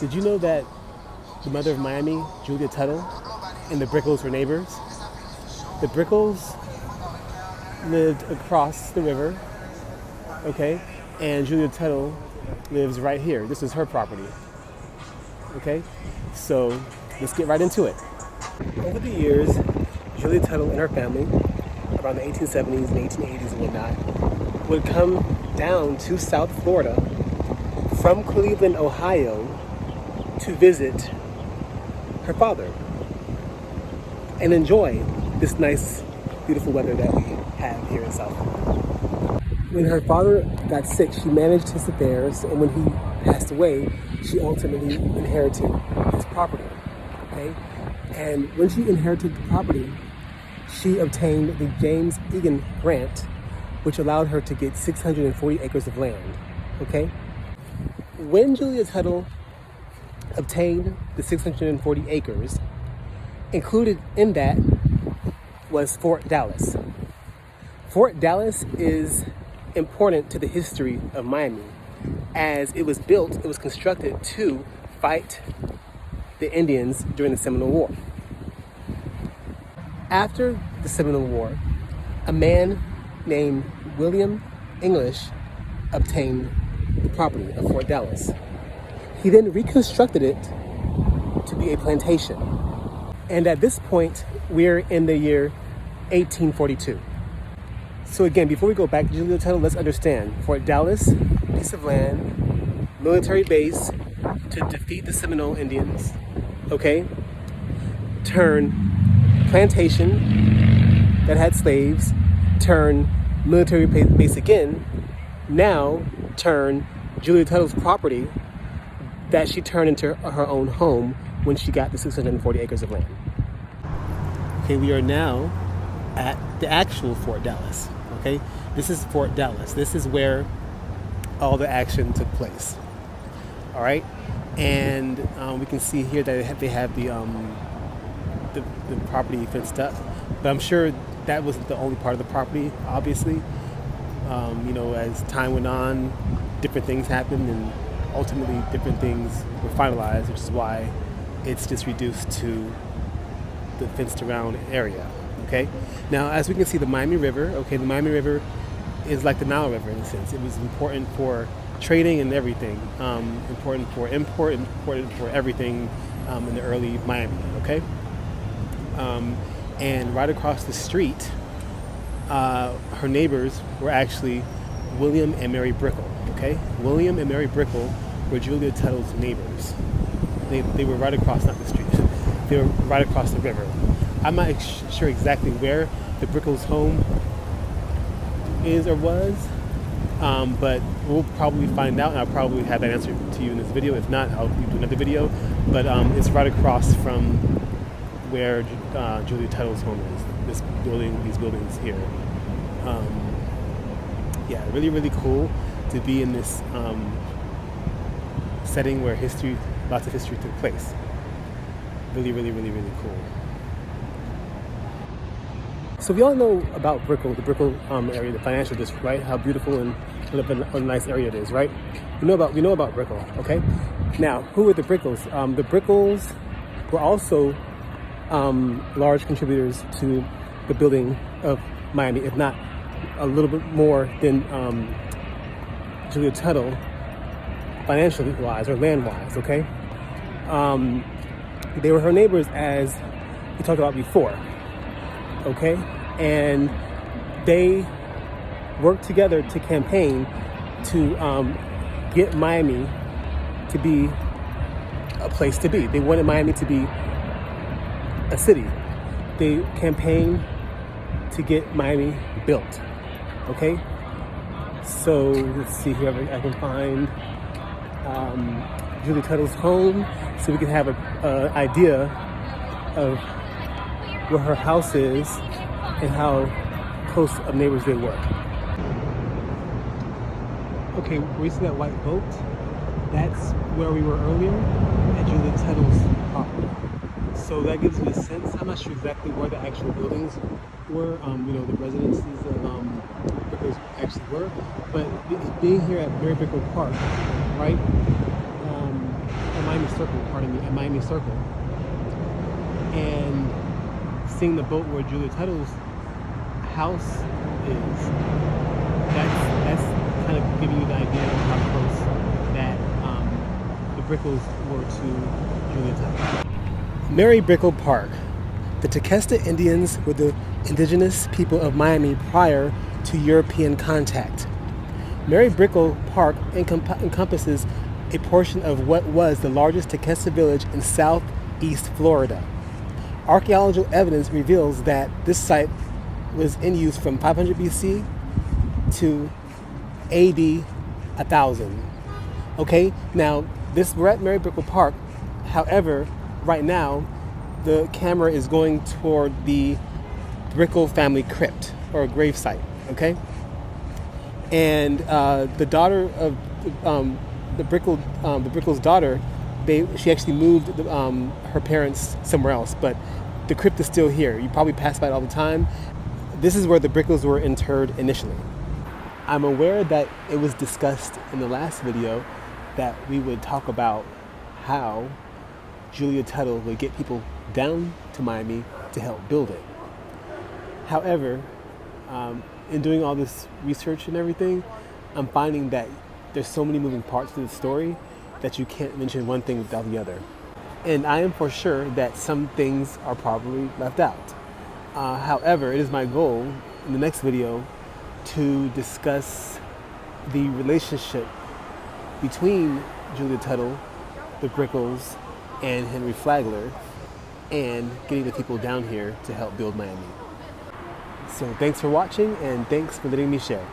Did you know that the mother of Miami, Julia Tuttle, and the Brickells were neighbors? The Brickells lived across the river, okay? And Julia Tuttle lives right here. This is her property, okay? So let's get right into it. Over the years, Julia Tuttle and her family, around the 1870s and 1880s and whatnot, would come down to South Florida from Cleveland, Ohio, to visit her father and enjoy this nice, beautiful weather that we have here in South Florida. When her father got sick, she managed his affairs, and when he passed away, she ultimately inherited his property, okay? And when she inherited the property, she obtained the James Egan Grant, which allowed her to get 640 acres of land, okay? When Julia Tuttle obtained the 640 acres, included in that was Fort Dallas. Fort Dallas is important to the history of Miami, as it was constructed to fight the Indians during the Seminole War. After the Seminole War, a man named William English obtained the property of Fort Dallas. He then reconstructed it to be a plantation. And at this point, we're in the year 1842. So again, before we go back to Julia Tuttle, let's understand. Fort Dallas, piece of land, military base to defeat the Seminole Indians, okay? Turn plantation that had slaves, turn military base again, now turn Julia Tuttle's property that she turned into her own home when she got the 640 acres of land. Okay, we are now at the actual Fort Dallas, okay? This is Fort Dallas. This is where all the action took place, all right? And we can see here that they have the property fenced up, but I'm sure that wasn't the only part of the property, obviously. As time went on, different things happened, and ultimately different things were finalized, which is why it's just reduced to the fenced around area, okay? Now, as we can see, the Miami River, okay, the Miami River is like the Nile River in a sense. It was important for trading and everything, important for import, important for everything in the early Miami, okay? And right across the street, her neighbors were actually William and Mary Brickell, okay? William and Mary Brickell were Julia Tuttle's neighbors. They were right across, not the street, they were right across the river. I'm not sure exactly where the Brickell's home is or was, but we'll probably find out, and I'll probably have that answer to you in this video. If not, I'll do another video, but it's right across from where Julia Tuttle's home is, these buildings here. Yeah, really, really cool to be in this setting where lots of history took place. Really, really, really, really cool. So we all know about Brickell, the Brickell area, the financial district, right? How beautiful and what a nice area it is, right? We know about Brickell, okay? Now, who were the Brickels? The Brickels were also large contributors to the building of Miami, if not a little bit more than Julia Tuttle, financially wise or land wise, okay? They were her neighbors, as we talked about before, okay? And they worked together to campaign to get Miami to be a place to be. They wanted Miami to be a city. They campaigned to get Miami built, okay? So let's see here, I can find Julia Tuttle's home, so we can have an idea of where her house is and how close of neighbors they were. Okay, where you see that white boat? That's where we were earlier, at Julia Tuttle's property. So that gives you a sense. I'm not sure exactly where the actual buildings were, the residences of Brickell actually were, but being here at Mary Brickell Park, right? Miami Circle, pardon me, at Miami Circle, and seeing the boat where Julia Tuttle's house is, that's kind of giving you the idea of how close that the Brickells were to Julia Tuttle. Mary Brickell Park. The Tequesta Indians were the indigenous people of Miami prior to European contact. Mary Brickell Park encompasses a portion of what was the largest Tequesta village in southeast Florida. Archaeological evidence reveals that this site was in use from 500 BC to AD 1000. Okay, now we're at Mary Brickell Park. However, right now the camera is going toward the Brickell family crypt or grave site. Okay, and the daughter of the Brickell's daughter, she actually moved her parents somewhere else, but the crypt is still here. You probably pass by it all the time. This is where the Brickells were interred initially. I'm aware that it was discussed in the last video that we would talk about how Julia Tuttle would get people down to Miami to help build it. However, in doing all this research and everything, I'm finding that there's so many moving parts to the story that you can't mention one thing without the other. And I am for sure that some things are probably left out. However, it is my goal in the next video to discuss the relationship between Julia Tuttle, the Brickells, and Henry Flagler, and getting the people down here to help build Miami. So thanks for watching, and thanks for letting me share.